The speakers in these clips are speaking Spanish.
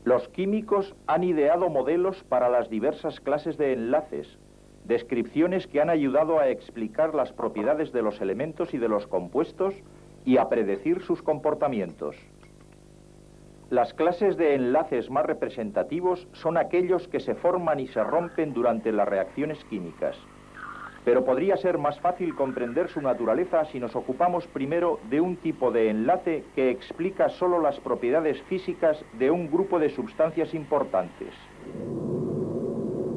Los químicos han ideado modelos para las diversas clases de enlaces, descripciones que han ayudado a explicar las propiedades de los elementos y de los compuestos y a predecir sus comportamientos. Las clases de enlaces más representativos son aquellos que se forman y se rompen durante las reacciones químicas. Pero podría ser más fácil comprender su naturaleza si nos ocupamos primero de un tipo de enlace que explica solo las propiedades físicas de un grupo de sustancias importantes.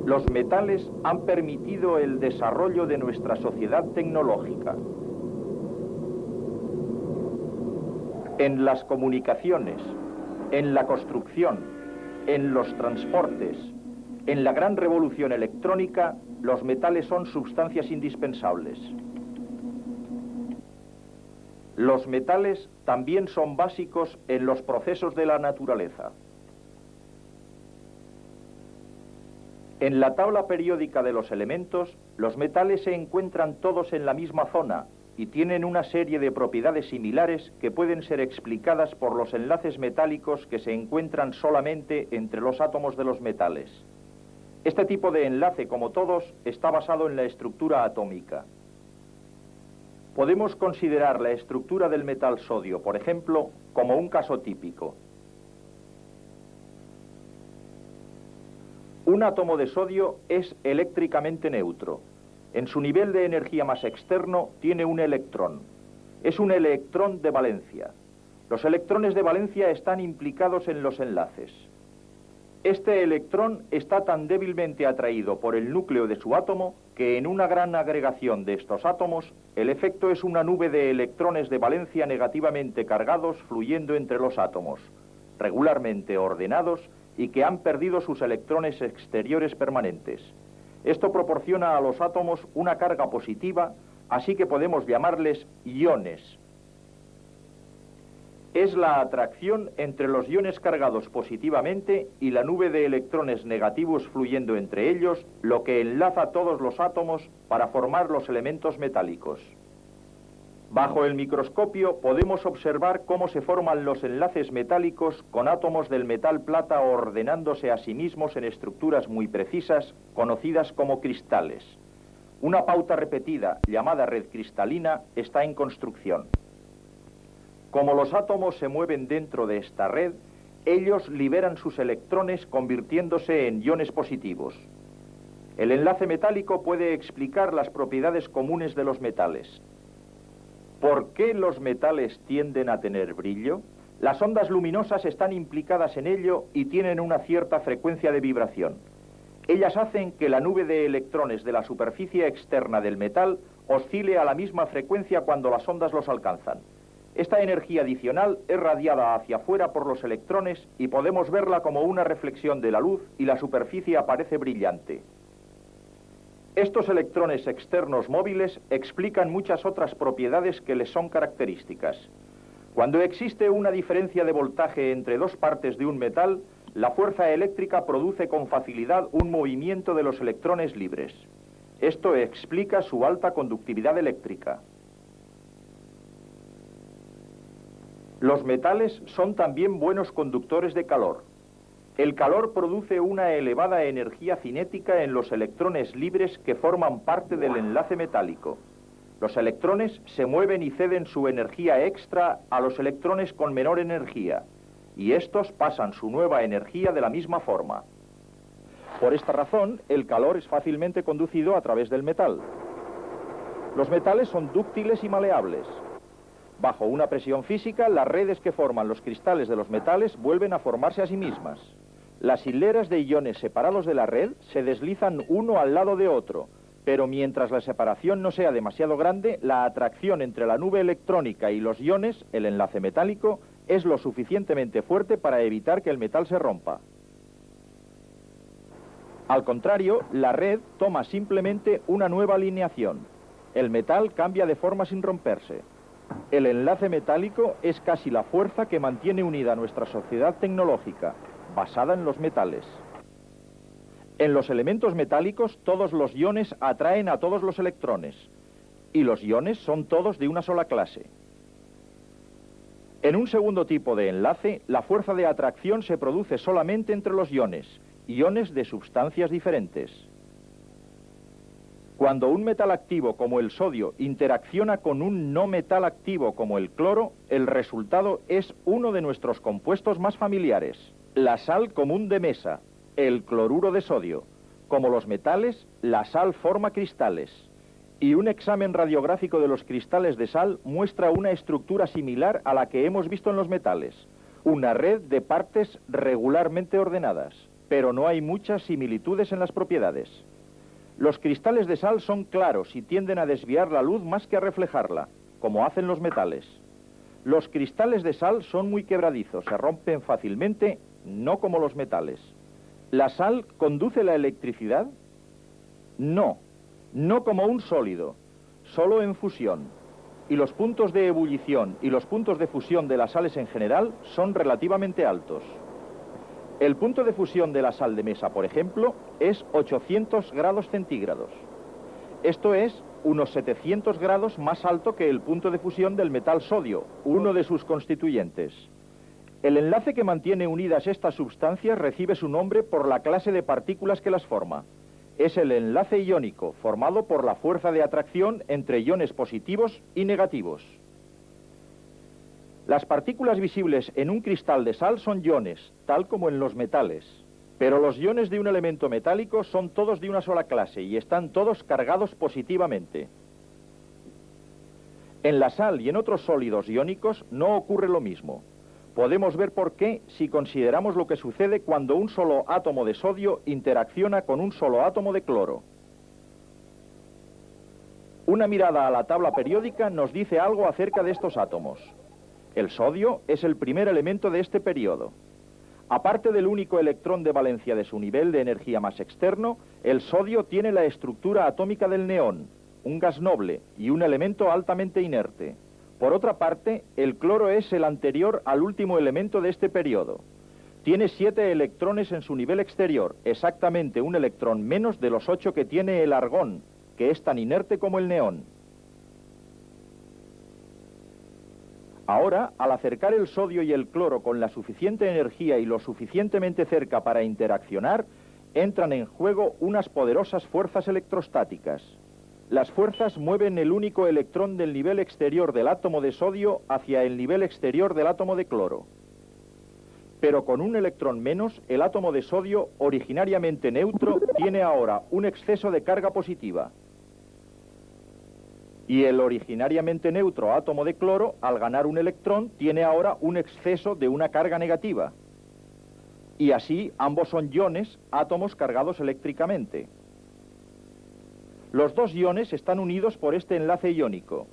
Los metales han permitido el desarrollo de nuestra sociedad tecnológica. En las comunicaciones, en la construcción, en los transportes, en la gran revolución electrónica, los metales son sustancias indispensables. Los metales también son básicos en los procesos de la naturaleza. En la tabla periódica de los elementos, los metales se encuentran todos en la misma zona y tienen una serie de propiedades similares que pueden ser explicadas por los enlaces metálicos que se encuentran solamente entre los átomos de los metales. Este tipo de enlace, como todos, está basado en la estructura atómica. Podemos considerar la estructura del metal sodio, por ejemplo, como un caso típico. Un átomo de sodio es eléctricamente neutro. En su nivel de energía más externo tiene un electrón. Es un electrón de valencia. Los electrones de valencia están implicados en los enlaces. Este electrón está tan débilmente atraído por el núcleo de su átomo que en una gran agregación de estos átomos, el efecto es una nube de electrones de valencia negativamente cargados fluyendo entre los átomos, regularmente ordenados y que han perdido sus electrones exteriores permanentes. Esto proporciona a los átomos una carga positiva, así que podemos llamarles iones. Es la atracción entre los iones cargados positivamente y la nube de electrones negativos fluyendo entre ellos lo que enlaza todos los átomos para formar los elementos metálicos. Bajo el microscopio podemos observar cómo se forman los enlaces metálicos con átomos del metal plata ordenándose a sí mismos en estructuras muy precisas, conocidas como cristales. Una pauta repetida, llamada red cristalina, está en construcción. Como los átomos se mueven dentro de esta red, ellos liberan sus electrones convirtiéndose en iones positivos. El enlace metálico puede explicar las propiedades comunes de los metales. ¿Por qué los metales tienden a tener brillo? Las ondas luminosas están implicadas en ello y tienen una cierta frecuencia de vibración. Ellas hacen que la nube de electrones de la superficie externa del metal oscile a la misma frecuencia cuando las ondas los alcanzan. Esta energía adicional es radiada hacia afuera por los electrones y podemos verla como una reflexión de la luz y la superficie aparece brillante. Estos electrones externos móviles explican muchas otras propiedades que les son características. Cuando existe una diferencia de voltaje entre dos partes de un metal, la fuerza eléctrica produce con facilidad un movimiento de los electrones libres. Esto explica su alta conductividad eléctrica. Los metales son también buenos conductores de calor. El calor produce una elevada energía cinética en los electrones libres que forman parte del enlace metálico. Los electrones se mueven y ceden su energía extra a los electrones con menor energía, y estos pasan su nueva energía de la misma forma. Por esta razón, el calor es fácilmente conducido a través del metal. Los metales son dúctiles y maleables. Bajo una presión física, las redes que forman los cristales de los metales vuelven a formarse a sí mismas. Las hileras de iones separados de la red se deslizan uno al lado de otro, pero mientras la separación no sea demasiado grande, la atracción entre la nube electrónica y los iones, el enlace metálico, es lo suficientemente fuerte para evitar que el metal se rompa. Al contrario, la red toma simplemente una nueva alineación. El metal cambia de forma sin romperse. El enlace metálico es casi la fuerza que mantiene unida nuestra sociedad tecnológica, basada en los metales. En los elementos metálicos, todos los iones atraen a todos los electrones, y los iones son todos de una sola clase. En un segundo tipo de enlace, la fuerza de atracción se produce solamente entre los iones de sustancias diferentes. Cuando un metal activo como el sodio interacciona con un no metal activo como el cloro, el resultado es uno de nuestros compuestos más familiares, la sal común de mesa, el cloruro de sodio. Como los metales, la sal forma cristales, y un examen radiográfico de los cristales de sal muestra una estructura similar a la que hemos visto en los metales, una red de partes regularmente ordenadas, pero no hay muchas similitudes en las propiedades. Los cristales de sal son claros y tienden a desviar la luz más que a reflejarla, como hacen los metales. Los cristales de sal son muy quebradizos, se rompen fácilmente, no como los metales. ¿La sal conduce la electricidad? No, no como un sólido, solo en fusión. Y los puntos de ebullición y los puntos de fusión de las sales en general son relativamente altos. El punto de fusión de la sal de mesa, por ejemplo, es 800 grados centígrados. Esto es unos 700 grados más alto que el punto de fusión del metal sodio, uno de sus constituyentes. El enlace que mantiene unidas estas sustancias recibe su nombre por la clase de partículas que las forma. Es el enlace iónico, formado por la fuerza de atracción entre iones positivos y negativos. Las partículas visibles en un cristal de sal son iones, tal como en los metales. Pero los iones de un elemento metálico son todos de una sola clase y están todos cargados positivamente. En la sal y en otros sólidos iónicos no ocurre lo mismo. Podemos ver por qué si consideramos lo que sucede cuando un solo átomo de sodio interacciona con un solo átomo de cloro. Una mirada a la tabla periódica nos dice algo acerca de estos átomos. El sodio es el primer elemento de este periodo. Aparte del único electrón de valencia de su nivel de energía más externo, el sodio tiene la estructura atómica del neón, un gas noble y un elemento altamente inerte. Por otra parte, el cloro es el anterior al último elemento de este periodo. Tiene 7 electrones en su nivel exterior, exactamente un electrón menos de los 8 que tiene el argón, que es tan inerte como el neón. Ahora, al acercar el sodio y el cloro con la suficiente energía y lo suficientemente cerca para interaccionar, entran en juego unas poderosas fuerzas electrostáticas. Las fuerzas mueven el único electrón del nivel exterior del átomo de sodio hacia el nivel exterior del átomo de cloro. Pero con un electrón menos, el átomo de sodio, originariamente neutro, tiene ahora un exceso de carga positiva. Y el originariamente neutro átomo de cloro, al ganar un electrón, tiene ahora un exceso de una carga negativa. Y así ambos son iones, átomos cargados eléctricamente. Los dos iones están unidos por este enlace iónico.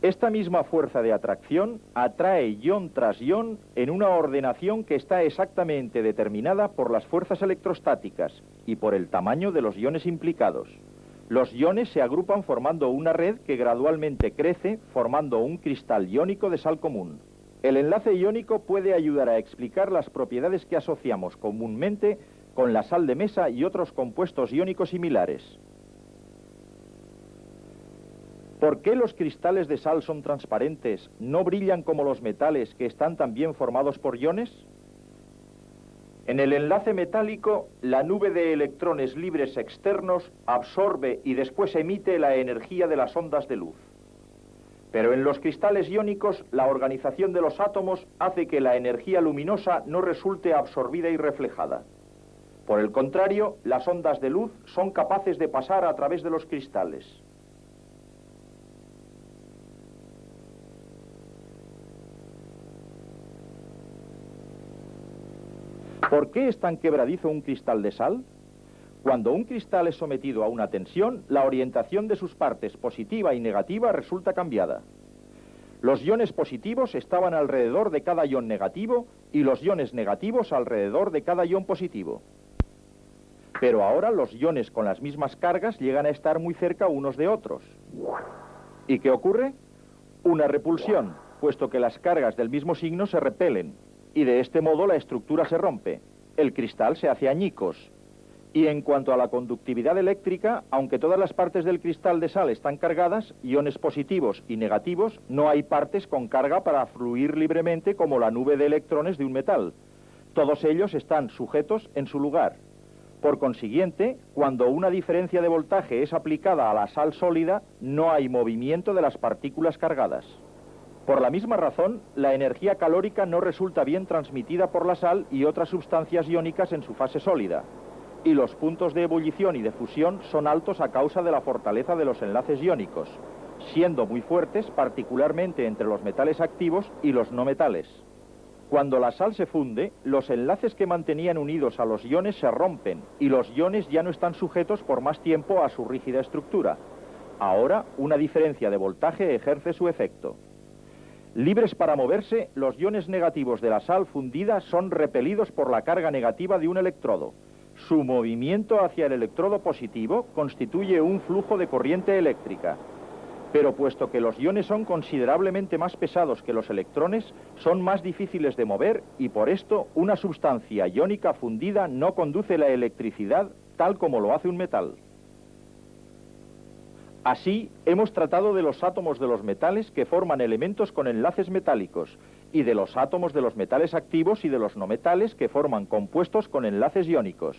Esta misma fuerza de atracción atrae ion tras ion en una ordenación que está exactamente determinada por las fuerzas electrostáticas y por el tamaño de los iones implicados. Los iones se agrupan formando una red que gradualmente crece, formando un cristal iónico de sal común. El enlace iónico puede ayudar a explicar las propiedades que asociamos comúnmente con la sal de mesa y otros compuestos iónicos similares. ¿Por qué los cristales de sal son transparentes, no brillan como los metales que están también formados por iones? En el enlace metálico, la nube de electrones libres externos absorbe y después emite la energía de las ondas de luz. Pero en los cristales iónicos, la organización de los átomos hace que la energía luminosa no resulte absorbida y reflejada. Por el contrario, las ondas de luz son capaces de pasar a través de los cristales. ¿Por qué es tan quebradizo un cristal de sal? Cuando un cristal es sometido a una tensión, la orientación de sus partes positiva y negativa resulta cambiada. Los iones positivos estaban alrededor de cada ion negativo y los iones negativos alrededor de cada ion positivo. Pero ahora los iones con las mismas cargas llegan a estar muy cerca unos de otros. ¿Y qué ocurre? Una repulsión, puesto que las cargas del mismo signo se repelen, y de este modo la estructura se rompe. El cristal se hace añicos. Y en cuanto a la conductividad eléctrica, aunque todas las partes del cristal de sal están cargadas, iones positivos y negativos, no hay partes con carga para fluir libremente como la nube de electrones de un metal. Todos ellos están sujetos en su lugar. Por consiguiente, cuando una diferencia de voltaje es aplicada a la sal sólida, no hay movimiento de las partículas cargadas. Por la misma razón, la energía calórica no resulta bien transmitida por la sal y otras sustancias iónicas en su fase sólida. Y los puntos de ebullición y de fusión son altos a causa de la fortaleza de los enlaces iónicos, siendo muy fuertes particularmente entre los metales activos y los no metales. Cuando la sal se funde, los enlaces que mantenían unidos a los iones se rompen y los iones ya no están sujetos por más tiempo a su rígida estructura. Ahora, una diferencia de voltaje ejerce su efecto. Libres para moverse, los iones negativos de la sal fundida son repelidos por la carga negativa de un electrodo. Su movimiento hacia el electrodo positivo constituye un flujo de corriente eléctrica. Pero puesto que los iones son considerablemente más pesados que los electrones, son más difíciles de mover y por esto una sustancia iónica fundida no conduce la electricidad tal como lo hace un metal. Así, hemos tratado de los átomos de los metales que forman elementos con enlaces metálicos y de los átomos de los metales activos y de los no metales que forman compuestos con enlaces iónicos.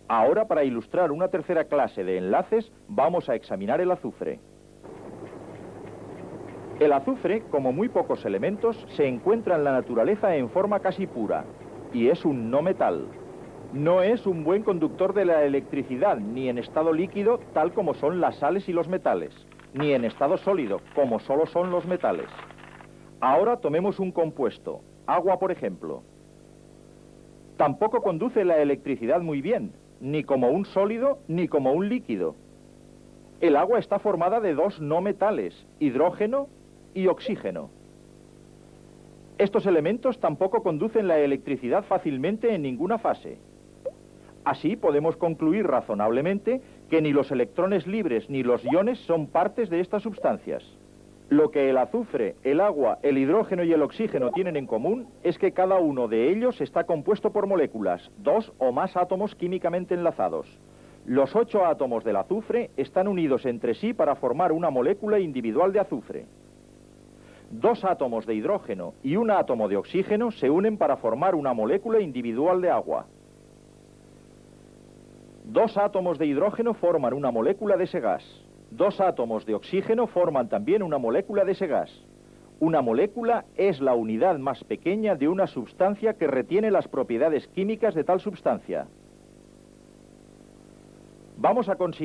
Ahora, para ilustrar una tercera clase de enlaces, vamos a examinar el azufre. El azufre, como muy pocos elementos, se encuentra en la naturaleza en forma casi pura y es un no metal. No es un buen conductor de la electricidad, ni en estado líquido, tal como son las sales y los metales, ni en estado sólido, como solo son los metales. Ahora tomemos un compuesto, agua por ejemplo. Tampoco conduce la electricidad muy bien, ni como un sólido, ni como un líquido. El agua está formada de dos no metales, hidrógeno y oxígeno. Estos elementos tampoco conducen la electricidad fácilmente en ninguna fase. Así podemos concluir razonablemente que ni los electrones libres ni los iones son partes de estas sustancias. Lo que el azufre, el agua, el hidrógeno y el oxígeno tienen en común es que cada uno de ellos está compuesto por moléculas, dos o más átomos químicamente enlazados. Los 8 átomos del azufre están unidos entre sí para formar una molécula individual de azufre. 2 átomos de hidrógeno y un átomo de oxígeno se unen para formar una molécula individual de agua. 2 átomos de hidrógeno forman una molécula de ese gas. 2 átomos de oxígeno forman también una molécula de ese gas. Una molécula es la unidad más pequeña de una sustancia que retiene las propiedades químicas de tal sustancia. Vamos a considerar